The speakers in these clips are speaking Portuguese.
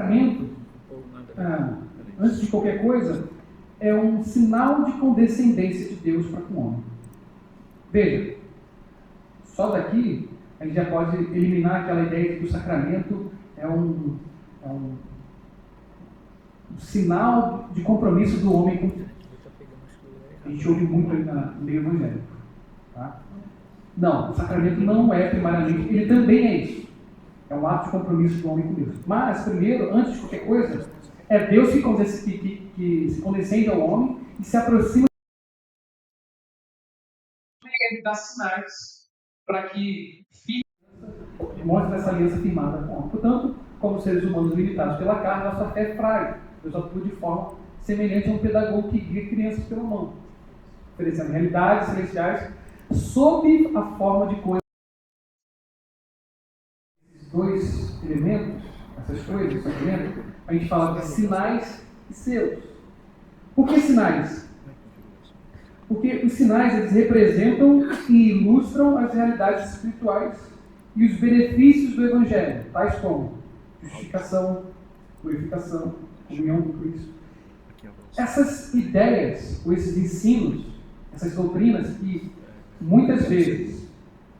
sacramento, antes de qualquer coisa, é um sinal de condescendência de Deus para com o homem. Veja, só daqui a gente já pode eliminar aquela ideia de que o sacramento é um sinal de compromisso do homem com Deus. A gente ouve muito aí no meio evangélico. Tá? Não, o sacramento não é primariamente, ele também é isso. É um ato de compromisso do homem com Deus. Mas, primeiro, antes de qualquer coisa, é Deus que se condescende ao homem e se aproxima. Ele dá sinais para que mostre essa aliança firmada com o homem. Portanto, como seres humanos limitados pela carne, nossa fé é frágil. Deus atua de forma semelhante a um pedagogo que guia crianças pela mão, oferecendo realidades celestiais sob a forma de coisas. Esses dois elementos, essas coisas, sacramento, a gente fala de sinais e selos. Por que sinais? Porque os sinais eles representam e ilustram as realidades espirituais e os benefícios do Evangelho, tais como justificação, purificação, comunhão com Cristo. Essas ideias, ou esses ensinos, essas doutrinas que muitas vezes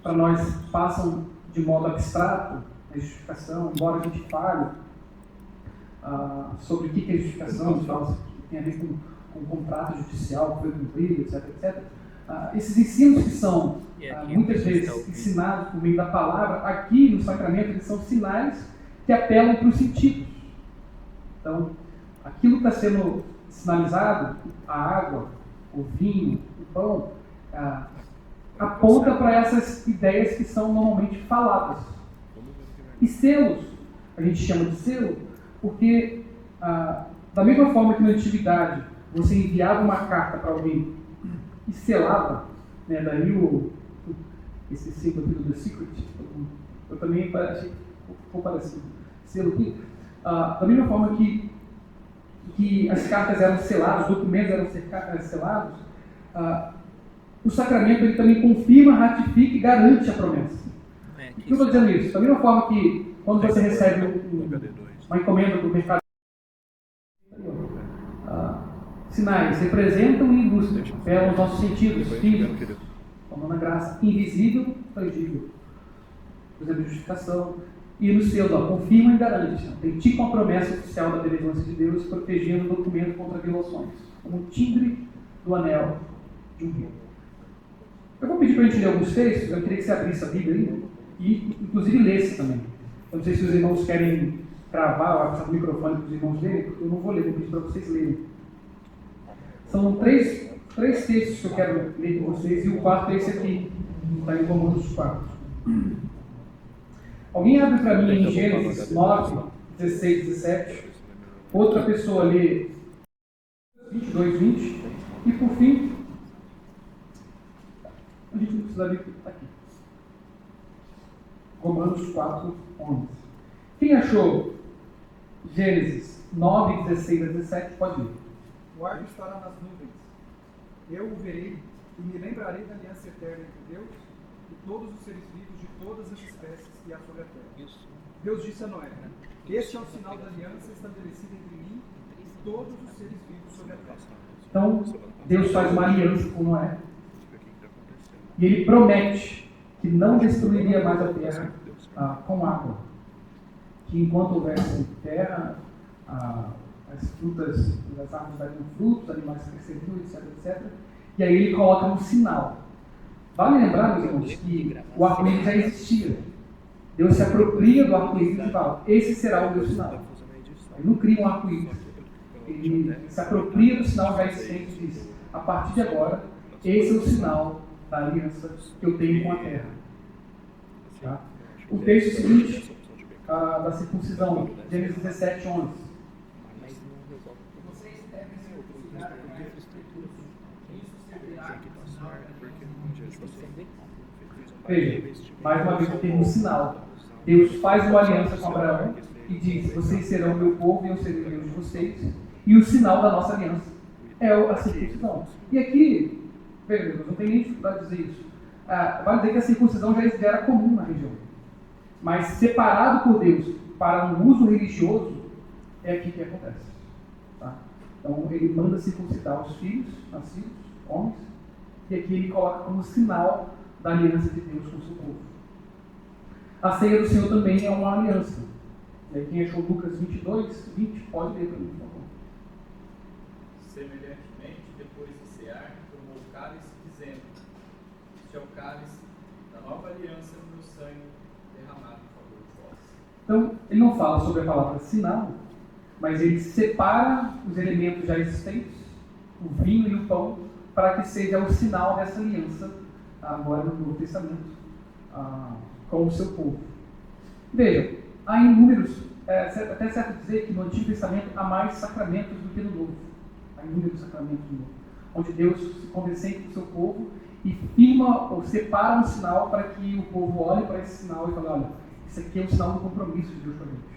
para nós passam de modo abstrato, a justificação, embora a gente fale sobre o que é justificação, a gente fala que tem a ver com um contrato judicial que foi cumprido, etc. Esses ensinos que são muitas vezes ensinados por meio da palavra, aqui no sacramento, eles são sinais que apelam para os sentidos. Então, aquilo que está sendo sinalizado, a água, o vinho, o pão, aponta para essas ideias que são normalmente faladas. E selos, a gente chama de selo, porque da mesma forma que na antiguidade você enviava uma carta para alguém e selava, né, daí esse símbolo aqui do The Secret, eu também achei um pouco parecido. Selo aqui. Da mesma forma que as cartas eram seladas, os documentos eram selados, o sacramento ele também confirma, ratifica e garante a promessa. Por que eu estou dizendo isso? Da mesma forma que quando você recebe uma encomenda do mercado, sinais representam e ilustram, revelam os nossos sentidos físicos, como na graça invisível, tangível. Por exemplo, justificação. E no selo, confirma e garante. Autenticam a promessa oficial da benevolência de Deus, protegendo o documento contra violações, como o timbre do anel de um rei. Eu vou pedir para a gente ler alguns textos, eu queria que você abrisse a Bíblia aí, e inclusive lesse também. Eu não sei se os irmãos querem gravar ou passar o microfone para os irmãos lerem, porque eu não vou ler, vou pedir para vocês lerem. São três textos que eu quero ler com vocês, e o quarto é esse aqui, está em Romanos 4. Alguém abre para mim em Gênesis 9, 16, 17. Outra pessoa lê 22, 20. E por fim, a gente não precisa ler está aqui. Romanos 4, 11. Quem achou Gênesis 9, 16 a 17, pode ler. O arco estará nas nuvens. Eu o verei e me lembrarei da aliança eterna entre Deus e todos os seres vivos de todas as espécies que há sobre a terra. Deus disse a Noé: este é o sinal da aliança estabelecida entre mim e todos os seres vivos sobre a terra. Então, Deus faz uma aliança com Noé. E ele promete que não destruiria mais a terra com água. Que enquanto houvesse terra, as frutas das árvores dariam frutos, animais cresceriam, etc. E aí ele coloca um sinal. Vale lembrar, meus irmãos, que o arco-íris já existia. Deus se apropria do arco-íris e fala: esse será o meu sinal. Ele não cria um arco-íris. Ele se apropria do sinal já existente e diz: a partir de agora, esse é o sinal da aliança que eu tenho com a terra. Tá? O texto seguinte, da circuncisão, Gênesis 17, 11. Vocês devem ser obrigados a escrituras. Isso servirá como sinal Veja, mais uma vez eu tenho um sinal. Deus faz uma aliança com Abraão e diz: vocês serão meu povo e eu serei Deus de vocês. E o sinal da nossa aliança é a circuncisão. E aqui, veja, Deus, não tem nem dificuldade de dizer isso. Vale dizer que a circuncisão já era comum na região. Mas separado por Deus para um uso religioso, é aqui que acontece. Tá? Então, ele manda circuncidar os filhos nascidos, homens, e aqui ele coloca como sinal da aliança de Deus com o seu povo. A ceia do Senhor também é uma aliança. E aí, quem achou Lucas 22, 20, pode ler para mim, por favor. Semelhantemente, depois de cear, tomou o cálice, dizendo: Este é o cálice da nova aliança no meu sangue, derramado em favor de vós. Então, ele não fala sobre a palavra sinal, mas ele separa os elementos já existentes, o vinho e o pão, para que seja o sinal dessa aliança, agora no Novo Testamento, com o seu povo. Veja, há inúmeros, até certo dizer que no Antigo Testamento há mais sacramentos do que no Novo. Há inúmeros sacramentos no Novo, onde Deus se condescende com o seu povo e firma ou separa um sinal para que o povo olhe para esse sinal e fale: olha, isso aqui é um sinal do compromisso de Deus com a gente.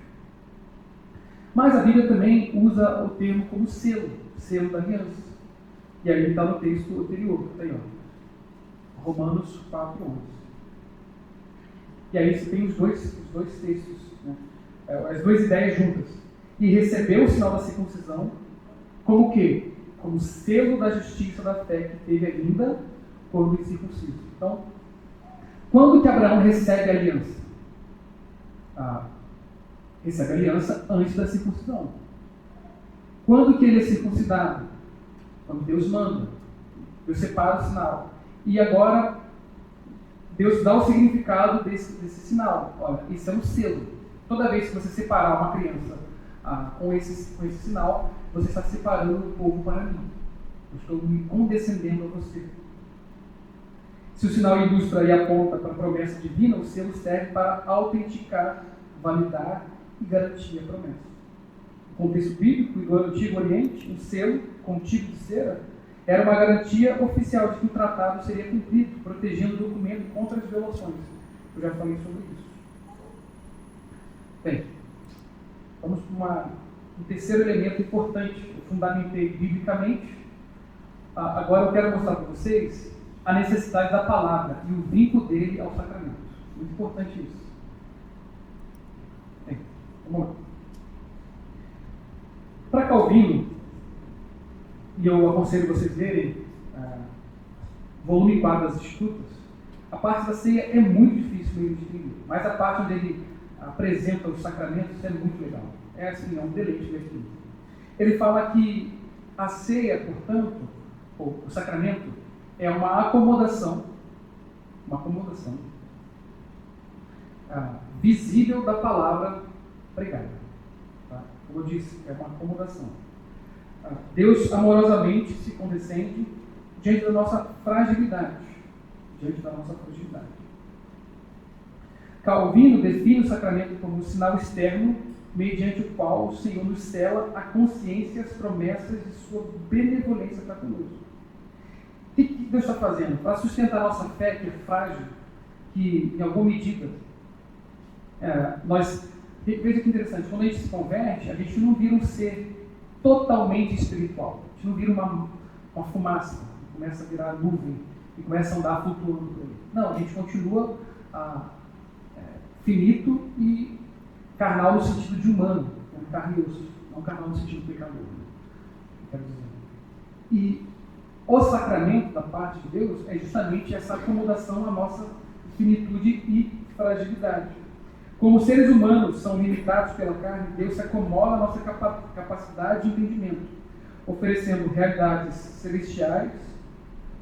Mas a Bíblia também usa o termo como selo, selo da aliança. E aí ele está no texto anterior, está aí, ó, Romanos 4:11. E aí você tem os dois textos, né? As duas ideias juntas. E recebeu o sinal da circuncisão como o quê? Como selo da justiça da fé que teve ainda quando circunciso. Então, quando que Abraão recebe a aliança? Recebe a aliança antes da circuncisão. Quando que ele é circuncidado? Quando Deus manda. Deus separa o sinal. E agora, Deus dá o significado desse sinal. Olha, isso é um selo. Toda vez que você separar uma criança com esse sinal, você está separando o povo para mim. Eu estou me condescendendo a você. Se o sinal ilustra e aponta para a promessa divina, o selo serve para autenticar, validar e garantir a promessa. No contexto bíblico e do Antigo Oriente, um selo com um tipo de cera era uma garantia oficial de que o tratado seria cumprido, protegendo o documento contra as violações. Eu já falei sobre isso. Bem, vamos para um terceiro elemento importante, eu fundamentei biblicamente. Agora eu quero mostrar para vocês a necessidade da palavra e o vínculo dele ao sacramento. Muito importante isso. Bem, vamos lá. Para Calvino, e eu aconselho vocês verem volume 4 das Escrituras, a parte da ceia é muito difícil de entender, mas a parte onde ele apresenta os sacramentos é muito legal. É assim, é um deleite ver aquilo. Ele fala que a ceia, portanto, ou o sacramento, é uma acomodação visível da palavra pregada. Tá? Como eu disse, é uma acomodação. Deus amorosamente se condescende diante da nossa fragilidade. Calvino define o sacramento como um sinal externo mediante o qual o Senhor nos sela a consciência e as promessas de sua benevolência para conosco. O que Deus está fazendo? Para sustentar a nossa fé, que é frágil, que em alguma medida veja que interessante, quando a gente se converte, a gente não vira um ser totalmente espiritual. A gente não vira uma fumaça, começa a virar nuvem e começa a andar flutuando por aí. Não, a gente continua finito e carnal no sentido de humano, carne e osso, não carnal no sentido de pecador. Quero dizer. E o sacramento da parte de Deus é justamente essa acomodação à nossa finitude e fragilidade. Como seres humanos são limitados pela carne, Deus se acomoda à nossa capacidade de entendimento, oferecendo realidades celestiais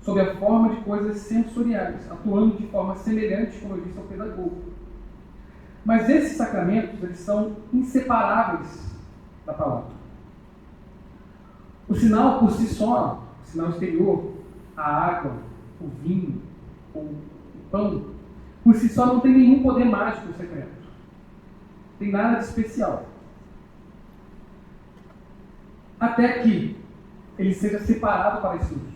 sob a forma de coisas sensoriais, atuando de forma semelhante, como eu disse, ao pedagogo. Mas esses sacramentos, eles são inseparáveis da palavra. O sinal por si só, o sinal exterior, a água, o vinho, ou o pão, por si só não tem nenhum poder mágico secreto. Não tem nada de especial. Até que ele seja separado para esse uso.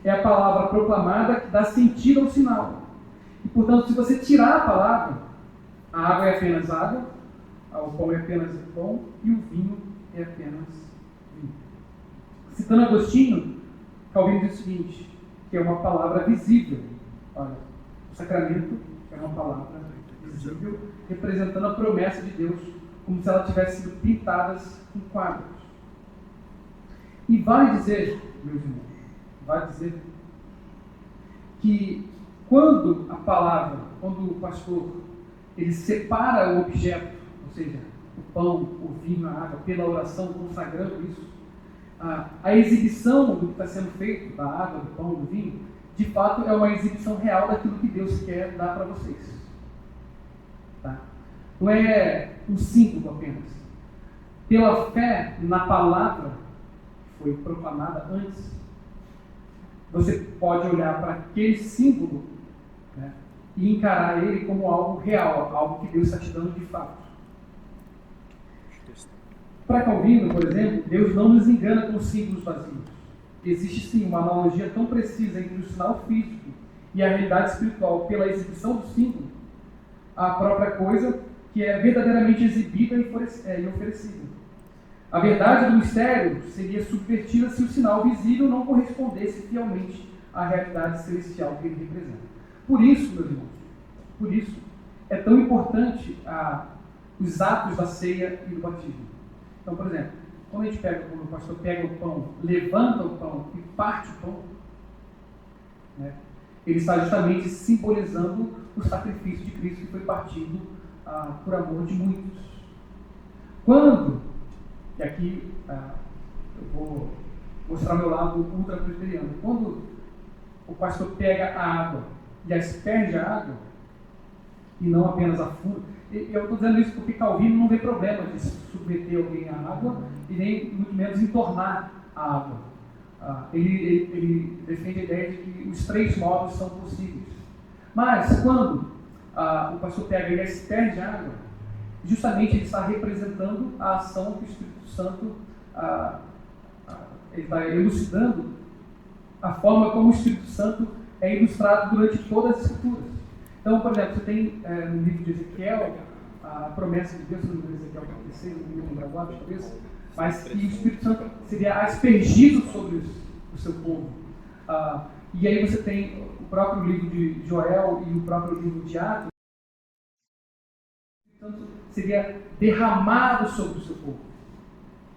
É a palavra proclamada que dá sentido ao sinal. E, portanto, se você tirar a palavra, a água é apenas água, o pão é apenas pão e o vinho é apenas vinho. Citando Agostinho, Calvino diz o seguinte, que é uma palavra visível. Olha, o sacramento é uma palavra visível. visível, representando a promessa de Deus, como se ela tivesse sido pintadas em quadros. E vale dizer, meus irmãos, vale dizer que quando a palavra, quando o pastor, ele separa o objeto, ou seja, o pão, o vinho, a água, pela oração, consagrando isso, a exibição do que está sendo feito, da água, do pão, do vinho, de fato é uma exibição real daquilo que Deus quer dar para vocês. Tá? Não é um símbolo apenas. Pela fé na palavra que foi proclamada antes, você pode olhar para aquele símbolo, né, e encarar ele como algo real, algo que Deus está te dando de fato. Para Calvino, por exemplo, Deus não nos engana com símbolos vazios. Existe sim uma analogia tão precisa entre o sinal físico e a realidade espiritual pela exibição do símbolo, a própria coisa que é verdadeiramente exibida e oferecida. A verdade do mistério seria subvertida se o sinal visível não correspondesse fielmente à realidade celestial que ele representa. Por isso, meus irmãos, por isso é tão importante os atos da ceia e do batismo. Então, por exemplo, quando o pastor pega o pão, levanta o pão e parte o pão, né, ele está justamente simbolizando o sacrifício de Cristo que foi partido por amor de muitos. Quando, e aqui eu vou mostrar meu lado ultra-presbiteriano, quando o pastor pega a água e asperge a água, e não apenas a funda, eu estou dizendo isso porque Calvino não vê problema de submeter alguém à água e nem muito menos entornar a água. Ele defende a ideia de que os três modos são possíveis. Mas quando o pastor pega e asperge a água, justamente ele está representando a ação que o Espírito Santo ele está elucidando a forma como o Espírito Santo é ilustrado durante todas as Escrituras. Então, por exemplo, você tem no livro de Ezequiel a promessa de Deus, no livro de Ezequiel 36, não me lembro agora de cabeça, mas que o Espírito Santo seria aspergido sobre o seu povo. E aí você tem o próprio livro de Joel e o próprio livro de Atos, portanto, seria derramado sobre o seu povo.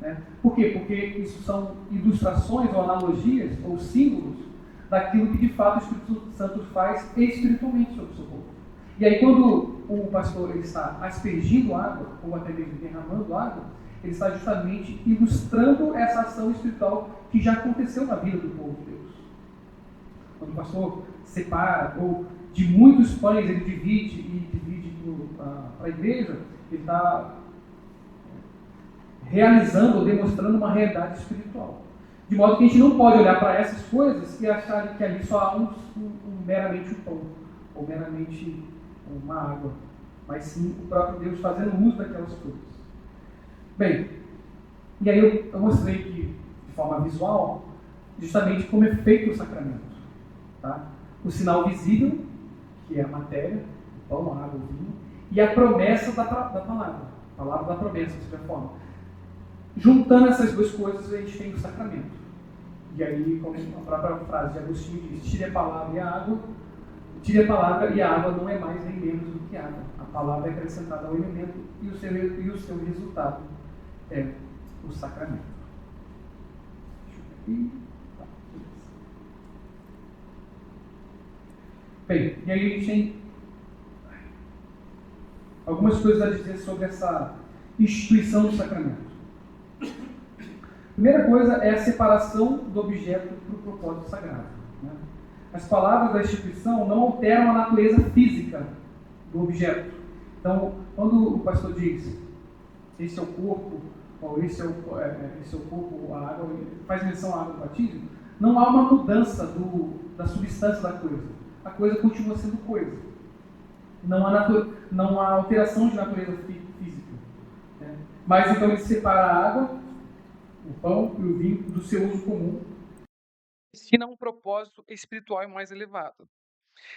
Né? Por quê? Porque isso são ilustrações ou analogias ou símbolos daquilo que de fato o Espírito Santo faz espiritualmente sobre o seu povo. E aí quando o pastor ele está aspergindo água, ou até mesmo derramando água, ele está justamente ilustrando essa ação espiritual que já aconteceu na vida do povo de Deus. Quando o pastor separa, ou de muitos pães ele divide para a igreja, ele está realizando ou demonstrando uma realidade espiritual. De modo que a gente não pode olhar para essas coisas e achar que ali só há meramente um pão, ou meramente uma água, mas sim o próprio Deus fazendo uso daquelas coisas. Bem, e aí eu mostrei aqui de forma visual justamente como é feito o sacramento. Tá? O sinal visível, que é a matéria, o pão, a água, o vinho, e a promessa da palavra, a palavra da promessa, de certa forma. Juntando essas duas coisas, a gente tem o sacramento. E aí, como a própria frase de Agostinho diz, tire a palavra e a água não é mais nem menos do que água. A palavra é acrescentada ao elemento e o seu resultado é o sacramento. Bem, e aí a gente tem algumas coisas a dizer sobre essa instituição do sacramento. Primeira coisa é a separação do objeto para o propósito sagrado. Né? As palavras da instituição não alteram a natureza física do objeto. Então, quando o pastor diz, esse é o corpo, ou esse é o corpo, a água, faz menção à água do batismo, não há uma mudança da substância da coisa. A coisa continua sendo coisa. Não há alteração de natureza física. Né? Mas então ele separa a água, o pão e o vinho do seu uso comum, destina um propósito espiritual mais elevado.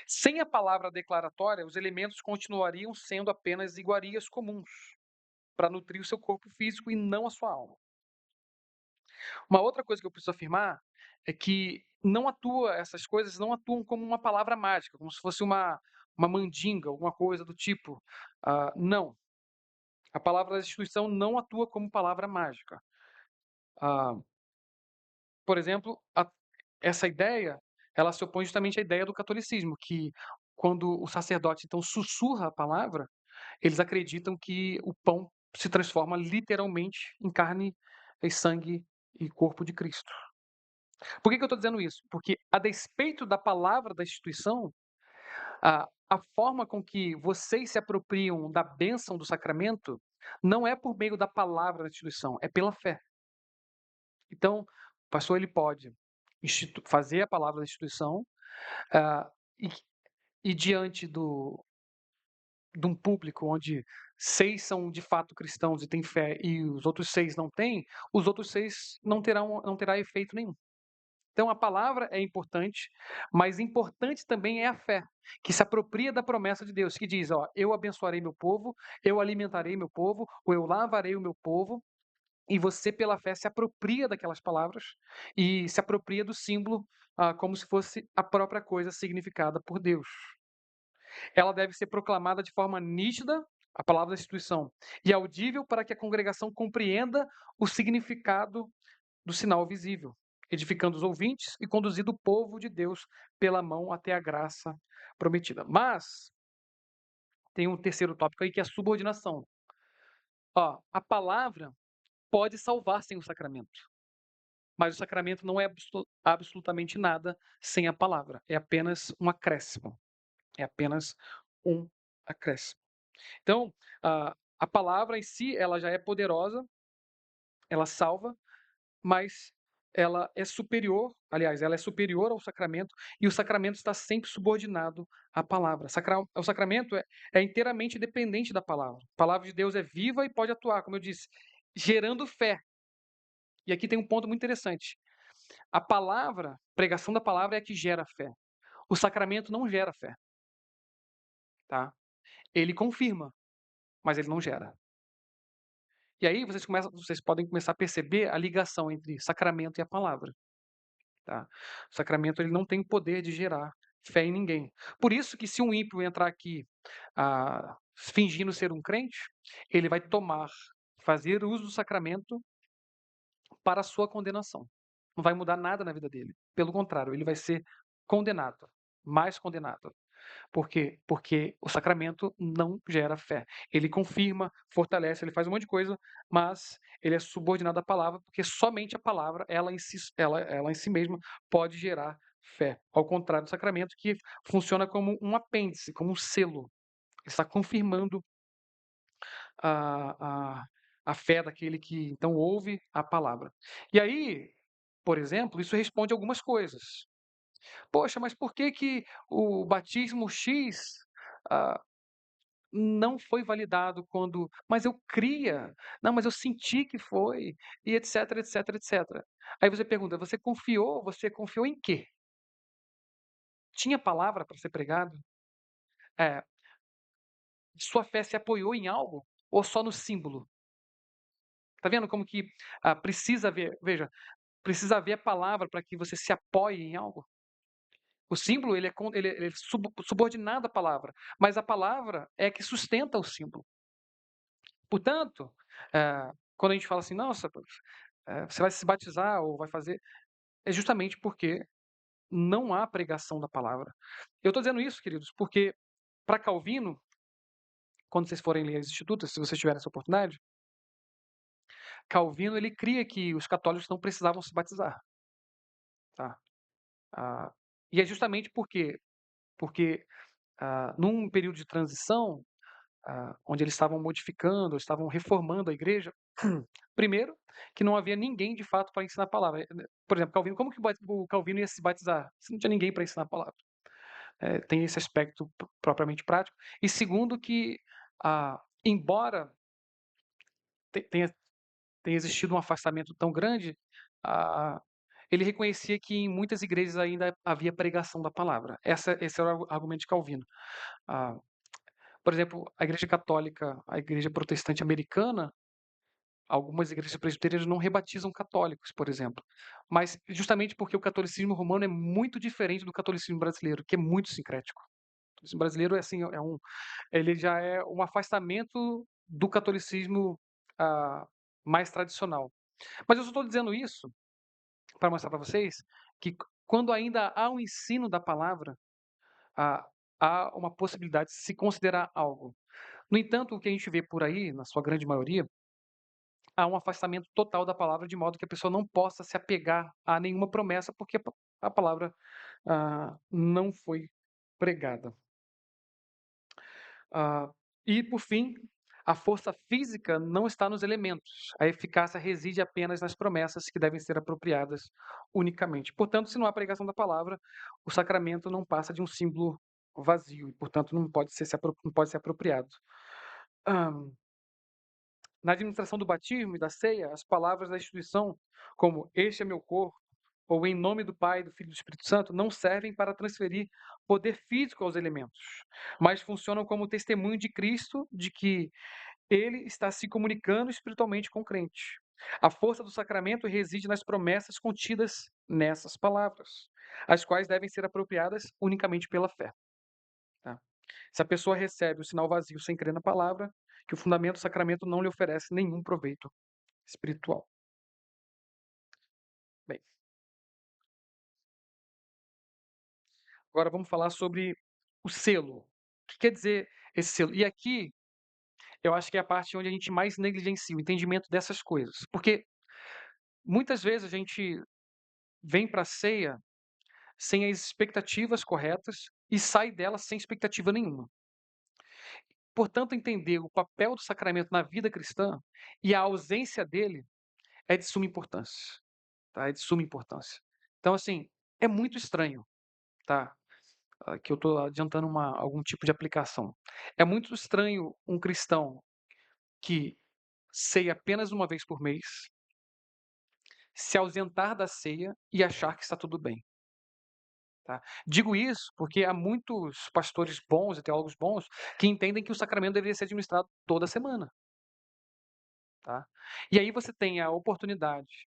Sem a palavra declaratória, os elementos continuariam sendo apenas iguarias comuns para nutrir o seu corpo físico e não a sua alma. Uma outra coisa que eu preciso afirmar é que essas coisas não atuam como uma palavra mágica, como se fosse uma uma mandinga, alguma coisa do tipo. Não. A palavra da instituição não atua como palavra mágica. Por exemplo, essa ideia, ela se opõe justamente à ideia do catolicismo, que quando o sacerdote então sussurra a palavra, eles acreditam que o pão se transforma literalmente em carne e sangue e corpo de Cristo. Por que eu estou dizendo isso? Porque, a despeito da palavra da instituição, a forma com que vocês se apropriam da bênção do sacramento não é por meio da palavra da instituição, é pela fé. Então, o pastor ele pode fazer a palavra da instituição ah, e, e diante de um público onde 6 são de fato cristãos e têm fé e os outros 6 não têm, os outros 6 não terá efeito nenhum. Então a palavra é importante, mas importante também é a fé, que se apropria da promessa de Deus, que diz, eu abençoarei meu povo, eu alimentarei meu povo, ou eu lavarei o meu povo, e você pela fé se apropria daquelas palavras e se apropria do símbolo como se fosse a própria coisa significada por Deus. Ela deve ser proclamada de forma nítida, a palavra da instituição, e audível para que a congregação compreenda o significado do sinal visível, edificando os ouvintes e conduzindo o povo de Deus pela mão até a graça prometida. Mas tem um terceiro tópico aí que é a subordinação. A palavra pode salvar sem o sacramento, mas o sacramento não é absolutamente nada sem a palavra. É apenas um acréscimo. É apenas um acréscimo. Então, a palavra em si, ela já é poderosa, ela salva, mas ela é superior, aliás, ela é superior ao sacramento, e o sacramento está sempre subordinado à palavra. O sacramento é inteiramente dependente da palavra. A palavra de Deus é viva e pode atuar, como eu disse, gerando fé. E aqui tem um ponto muito interessante. A pregação da palavra é a que gera fé. O sacramento não gera fé. Tá? Ele confirma, mas ele não gera. E aí vocês podem começar a perceber a ligação entre sacramento e a palavra. Tá? O sacramento ele não tem o poder de gerar fé em ninguém. Por isso que se um ímpio entrar aqui fingindo ser um crente, ele vai fazer uso do sacramento para a sua condenação. Não vai mudar nada na vida dele. Pelo contrário, ele vai ser condenado, mais condenado. Por quê? Porque o sacramento não gera fé. Ele confirma, fortalece, ele faz um monte de coisa, mas ele é subordinado à palavra, porque somente a palavra, ela em si mesma, pode gerar fé. Ao contrário do sacramento, que funciona como um apêndice, como um selo. Ele está confirmando a fé daquele que então ouve a palavra. E aí, por exemplo, isso responde algumas coisas. Poxa, mas por que que o batismo X não foi validado quando... Mas eu cria. Não, mas eu senti que foi. E etc, etc, etc. Aí você pergunta, você confiou em quê? Tinha palavra para ser pregado? Sua fé se apoiou em algo? Ou só no símbolo? Tá vendo como que precisa haver... Veja, precisa haver a palavra para que você se apoie em algo. O símbolo ele é subordinado à palavra, mas a palavra é que sustenta o símbolo. Portanto, quando a gente fala assim, nossa, você vai se batizar ou vai fazer, é justamente porque não há pregação da palavra. Eu estou dizendo isso, queridos, porque para Calvino, quando vocês forem ler as Institutas, se vocês tiverem essa oportunidade, Calvino ele cria que os católicos não precisavam se batizar. Tá? E é justamente porque num período de transição, onde eles estavam modificando, estavam reformando a igreja, primeiro, que não havia ninguém de fato para ensinar a palavra. Por exemplo, Calvino, como que o Calvino ia se batizar se não tinha ninguém para ensinar a palavra? Tem esse aspecto propriamente prático. E segundo que, embora tenha existido um afastamento tão grande, ele reconhecia que em muitas igrejas ainda havia pregação da palavra. Esse era o argumento de Calvino. Por exemplo, a igreja católica, a igreja protestante americana, algumas igrejas presbiterianas não rebatizam católicos, por exemplo. Mas justamente porque o catolicismo romano é muito diferente do catolicismo brasileiro, que é muito sincrético. O brasileiro é assim, ele já é um afastamento do catolicismo mais tradicional. Mas eu só estou dizendo isso para mostrar para vocês que quando ainda há um ensino da palavra, há, há uma possibilidade de se considerar algo. No entanto, o que a gente vê por aí, na sua grande maioria, há um afastamento total da palavra, de modo que a pessoa não possa se apegar a nenhuma promessa, porque a palavra não foi pregada. E, por fim, a força física não está nos elementos. A eficácia reside apenas nas promessas que devem ser apropriadas unicamente. Portanto, se não há pregação da palavra, o sacramento não passa de um símbolo vazio e, portanto, não pode ser apropriado. Na administração do batismo e da ceia, as palavras da instituição, como "este é meu corpo", ou "em nome do Pai, do Filho e do Espírito Santo", não servem para transferir poder físico aos elementos, mas funcionam como testemunho de Cristo de que ele está se comunicando espiritualmente com o crente. A força do sacramento reside nas promessas contidas nessas palavras, as quais devem ser apropriadas unicamente pela fé. Tá? Se a pessoa recebe o sinal vazio sem crer na palavra, que o fundamento do sacramento não lhe oferece nenhum proveito espiritual. Bem, agora vamos falar sobre o selo. O que quer dizer esse selo? E aqui eu acho que é a parte onde a gente mais negligencia o entendimento dessas coisas. Porque muitas vezes a gente vem para a ceia sem as expectativas corretas e sai dela sem expectativa nenhuma. Portanto, entender o papel do sacramento na vida cristã e a ausência dele é de suma importância. Tá? É de suma importância. Então, assim, é muito estranho, tá? Que eu estou adiantando algum tipo de aplicação. É muito estranho um cristão que ceia apenas uma vez por mês, se ausentar da ceia e achar que está tudo bem. Tá? Digo isso porque há muitos pastores bons e teólogos bons que entendem que o sacramento deveria ser administrado toda semana. Tá? E aí você tem a oportunidade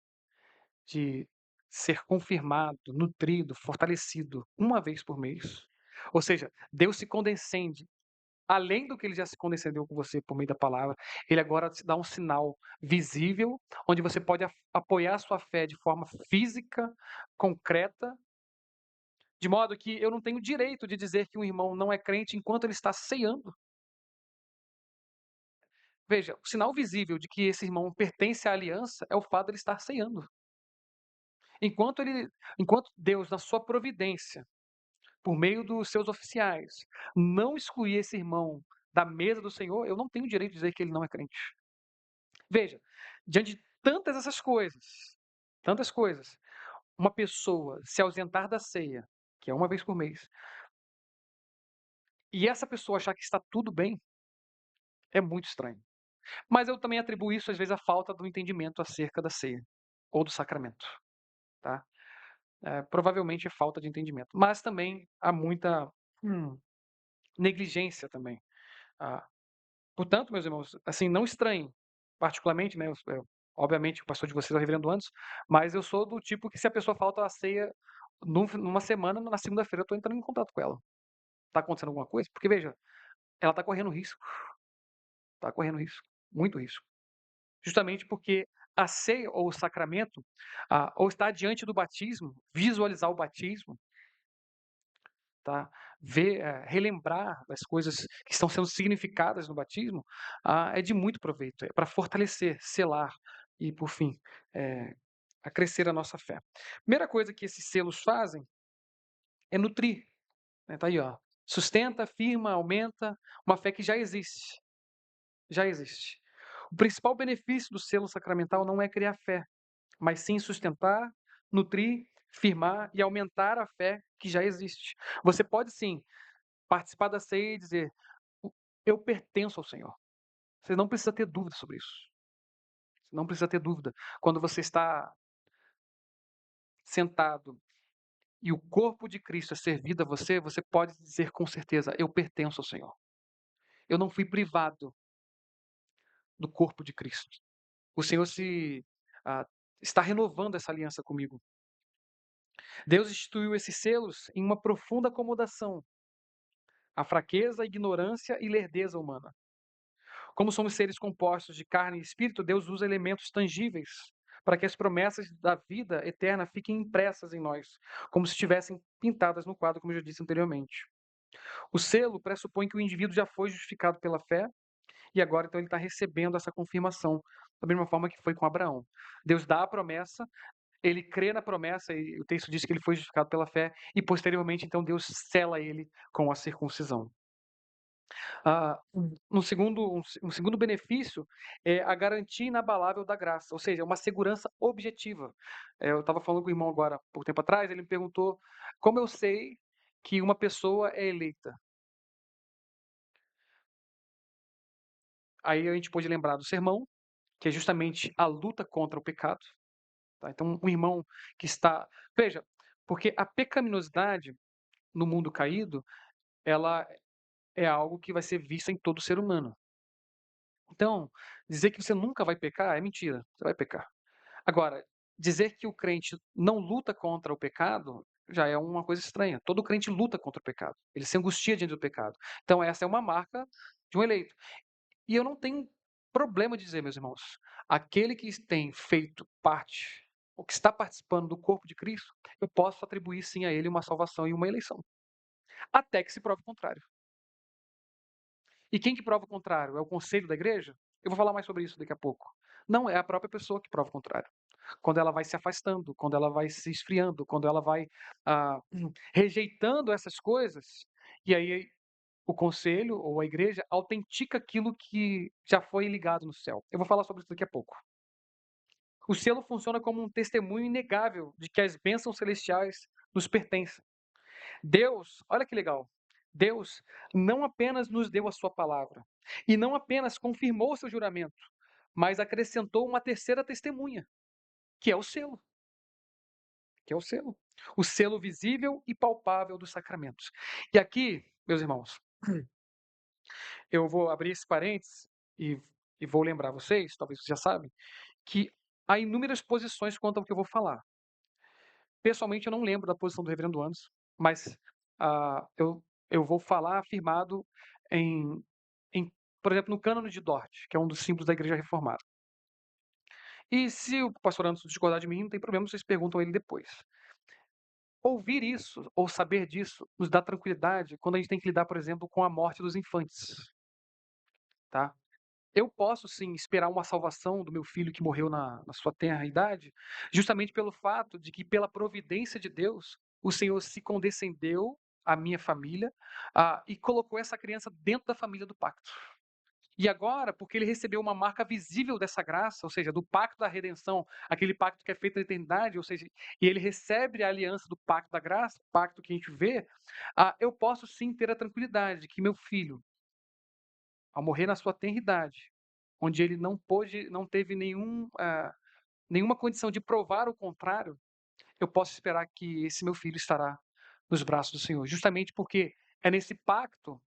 de ser confirmado, nutrido, fortalecido uma vez por mês. Ou seja, Deus se condescende, além do que ele já se condescendeu com você por meio da palavra, ele agora te dá um sinal visível, onde você pode apoiar a sua fé de forma física, concreta, de modo que eu não tenho direito de dizer que um irmão não é crente enquanto ele está ceando. Veja, o sinal visível de que esse irmão pertence à aliança é o fato de ele estar ceando. Enquanto Deus, na sua providência, por meio dos seus oficiais, não excluir esse irmão da mesa do Senhor, eu não tenho direito de dizer que ele não é crente. Veja, diante de tantas coisas, uma pessoa se ausentar da ceia, que é uma vez por mês, e essa pessoa achar que está tudo bem, é muito estranho. Mas eu também atribuo isso, às vezes, à falta do entendimento acerca da ceia ou do sacramento. Tá? Provavelmente é falta de entendimento. Mas também há muita negligência também. Ah, portanto, meus irmãos, assim, não estranhem, particularmente, né? Obviamente, o pastor de vocês é o reverendo Anderson, mas eu sou do tipo que se a pessoa falta a ceia numa semana, na segunda-feira eu estou entrando em contato com ela. Está acontecendo alguma coisa? Porque, veja, ela está correndo risco. Está correndo risco. Muito risco. Justamente porque a ceia ou o sacramento, ou estar diante do batismo, visualizar o batismo, tá? Relembrar das coisas que estão sendo significadas no batismo, é de muito proveito, é para fortalecer, selar e, por fim, acrescer a nossa fé. Primeira coisa que esses selos fazem é nutrir, né? Tá aí, ó. Sustenta, firma, aumenta uma fé que já existe. Já existe. O principal benefício do selo sacramental não é criar fé, mas sim sustentar, nutrir, firmar e aumentar a fé que já existe. Você pode sim participar da ceia e dizer: eu pertenço ao Senhor. Você não precisa ter dúvida sobre isso. Você não precisa ter dúvida. Quando você está sentado e o corpo de Cristo é servido a você, você pode dizer com certeza: eu pertenço ao Senhor. Eu não fui privado do corpo de Cristo. O Senhor está renovando essa aliança comigo. Deus instituiu esses selos em uma profunda acomodação a fraqueza, a ignorância e lerdeza humana. Como somos seres compostos de carne e espírito, Deus usa elementos tangíveis para que as promessas da vida eterna fiquem impressas em nós, como se estivessem pintadas no quadro, como eu já disse anteriormente. O selo pressupõe que o indivíduo já foi justificado pela fé e agora então ele está recebendo essa confirmação, da mesma forma que foi com Abraão. Deus dá a promessa, ele crê na promessa, e o texto diz que ele foi justificado pela fé, e posteriormente então Deus sela ele com a circuncisão. Um segundo benefício é a garantia inabalável da graça, ou seja, uma segurança objetiva. Eu estava falando com o irmão agora, pouco tempo atrás, ele me perguntou como eu sei que uma pessoa é eleita. Aí a gente pôde lembrar do sermão, que é justamente a luta contra o pecado. Tá? Então, um irmão que está. Veja, porque a pecaminosidade no mundo caído, ela é algo que vai ser vista em todo ser humano. Então, dizer que você nunca vai pecar é mentira, você vai pecar. Agora, dizer que o crente não luta contra o pecado já é uma coisa estranha. Todo crente luta contra o pecado, ele se angustia diante do pecado. Então, essa é uma marca de um eleito. E eu não tenho problema de dizer, meus irmãos, aquele que tem feito parte, ou que está participando do corpo de Cristo, eu posso atribuir sim a ele uma salvação e uma eleição, até que se prove o contrário. E quem que prova o contrário? É o conselho da igreja? Eu vou falar mais sobre isso daqui a pouco. Não, é a própria pessoa que prova o contrário. Quando ela vai se afastando, quando ela vai se esfriando, quando ela vai rejeitando essas coisas, e aí o conselho ou a igreja autentica aquilo que já foi ligado no céu. Eu vou falar sobre isso daqui a pouco. O selo funciona como um testemunho inegável de que as bênçãos celestiais nos pertencem. Deus, olha que legal, Deus não apenas nos deu a sua palavra, e não apenas confirmou o seu juramento, mas acrescentou uma terceira testemunha, que é o selo. Que é o selo visível e palpável dos sacramentos. E aqui, meus irmãos, eu vou abrir esse parênteses e, e vou lembrar vocês, talvez vocês já sabem, que há inúmeras posições quanto ao que eu vou falar. Pessoalmente, eu não lembro da posição do reverendo Anderson, mas eu vou falar afirmado em, por exemplo, no Cânone de Dort, que é um dos símbolos da Igreja Reformada. E se o pastor Anderson discordar de mim, não tem problema, vocês perguntam a ele depois. Ouvir isso, ou saber disso, nos dá tranquilidade quando a gente tem que lidar, por exemplo, com a morte dos infantes, tá? Eu posso sim esperar uma salvação do meu filho que morreu na sua tenra idade, justamente pelo fato de que, pela providência de Deus, o Senhor se condescendeu à minha família e colocou essa criança dentro da família do pacto. E agora, porque ele recebeu uma marca visível dessa graça, ou seja, do pacto da redenção, aquele pacto que é feito na eternidade, ou seja, e ele recebe a aliança do pacto da graça, o pacto que a gente vê, eu posso sim ter a tranquilidade de que meu filho, ao morrer na sua tenra idade, onde ele não teve nenhuma condição de provar o contrário, eu posso esperar que esse meu filho estará nos braços do Senhor, justamente porque é nesse pacto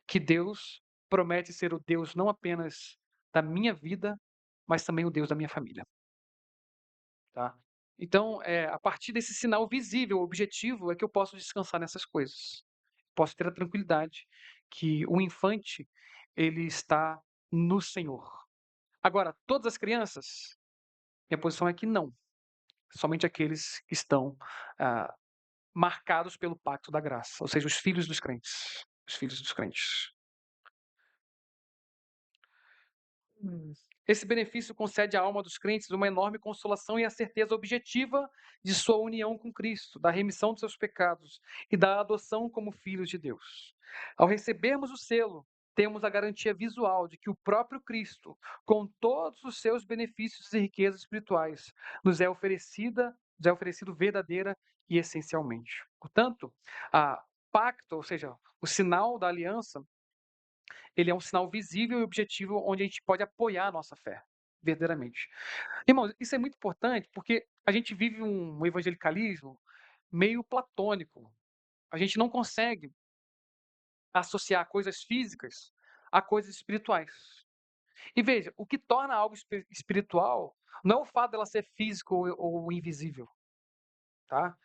que Deus promete ser o Deus não apenas da minha vida, mas também o Deus da minha família, tá? Então, a partir desse sinal visível, objetivo, é que eu posso descansar nessas coisas. Posso ter a tranquilidade que o infante, ele está no Senhor. Agora, todas as crianças, minha posição é que não. Somente aqueles que estão marcados pelo pacto da graça, ou seja, os filhos dos crentes. Os filhos dos crentes. Esse benefício concede à alma dos crentes uma enorme consolação e a certeza objetiva de sua união com Cristo, da remissão de seus pecados e da adoção como filhos de Deus. Ao recebermos o selo, temos a garantia visual de que o próprio Cristo, com todos os seus benefícios e riquezas espirituais, nos é oferecido verdadeira e essencialmente. Portanto, a pacto, ou seja, o sinal da aliança, ele é um sinal visível e objetivo onde a gente pode apoiar a nossa fé, verdadeiramente. Irmãos, isso é muito importante porque a gente vive um evangelicalismo meio platônico. A gente não consegue associar coisas físicas a coisas espirituais. E veja, o que torna algo espiritual não é o fato dela ser físico ou invisível, tá?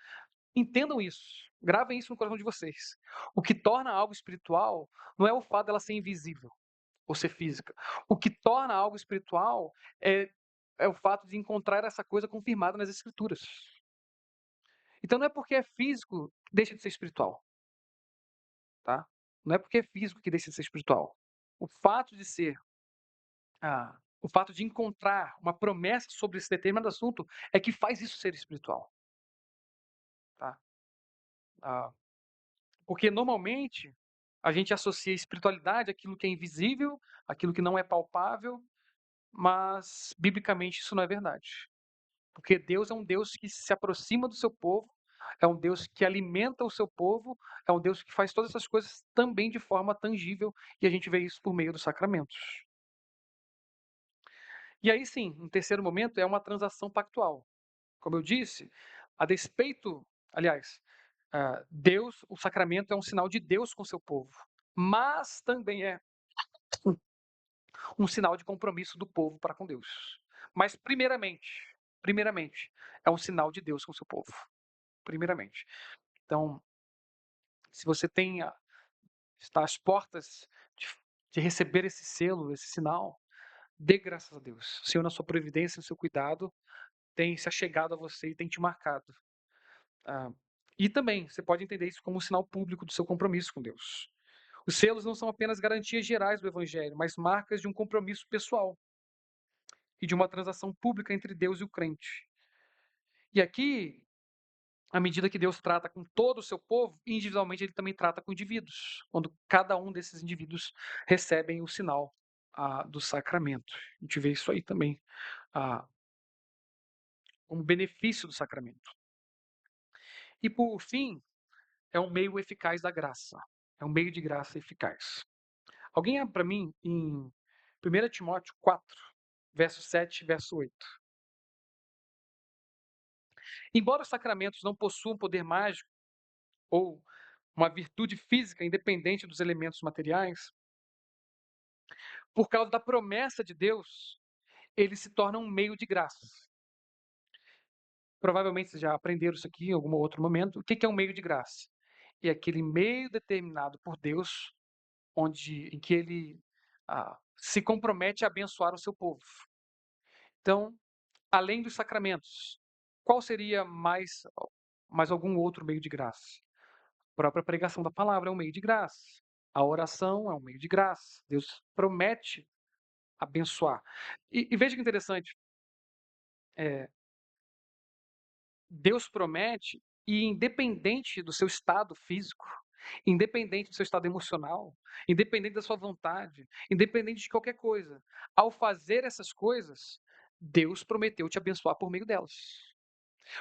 Entendam isso. Gravem isso no coração de vocês. O que torna algo espiritual não é o fato dela ser invisível ou ser física. O que torna algo espiritual é o fato de encontrar essa coisa confirmada nas Escrituras. Então não é porque é físico que deixa de ser espiritual, tá? Não é porque é físico que deixa de ser espiritual. O fato de ser, o fato de encontrar uma promessa sobre esse determinado assunto é que faz isso ser espiritual, tá? Ah, porque normalmente a gente associa espiritualidade àquilo que é invisível, àquilo que não é palpável, mas biblicamente isso não é verdade. Porque Deus é um Deus que se aproxima do seu povo, é um Deus que alimenta o seu povo, é um Deus que faz todas essas coisas também de forma tangível, e a gente vê isso por meio dos sacramentos. E aí sim, um terceiro momento é uma transação pactual. Como eu disse, a despeito, aliás, Deus, o sacramento é um sinal de Deus com seu povo, mas também é um sinal de compromisso do povo para com Deus. Mas primeiramente, é um sinal de Deus com seu povo. Primeiramente. Então, se você está às portas de, de receber esse selo, esse sinal, dê graças a Deus. O Senhor, na sua providência, no seu cuidado, tem se achegado a você e tem te marcado. Ah, e também, você pode entender isso como um sinal público do seu compromisso com Deus. Os selos não são apenas garantias gerais do Evangelho, mas marcas de um compromisso pessoal e de uma transação pública entre Deus e o crente. E aqui, à medida que Deus trata com todo o seu povo, individualmente ele também trata com indivíduos, quando cada um desses indivíduos recebem o sinal do sacramento. A gente vê isso aí também como benefício do sacramento. E por fim, é um meio eficaz da graça. É um meio de graça eficaz. Alguém abre para mim em 1 Timóteo 4, verso 7 e verso 8. Embora os sacramentos não possuam poder mágico ou uma virtude física independente dos elementos materiais, por causa da promessa de Deus, eles se tornam um meio de graça. Provavelmente vocês já aprenderam isso aqui em algum outro momento. O que é um meio de graça? É aquele meio determinado por Deus, em que ele se compromete a abençoar o seu povo. Então, além dos sacramentos, qual seria mais algum outro meio de graça? A própria pregação da palavra é um meio de graça. A oração é um meio de graça. Deus promete abençoar. E veja que interessante, Deus promete, e independente do seu estado físico, independente do seu estado emocional, independente da sua vontade, independente de qualquer coisa, ao fazer essas coisas, Deus prometeu te abençoar por meio delas.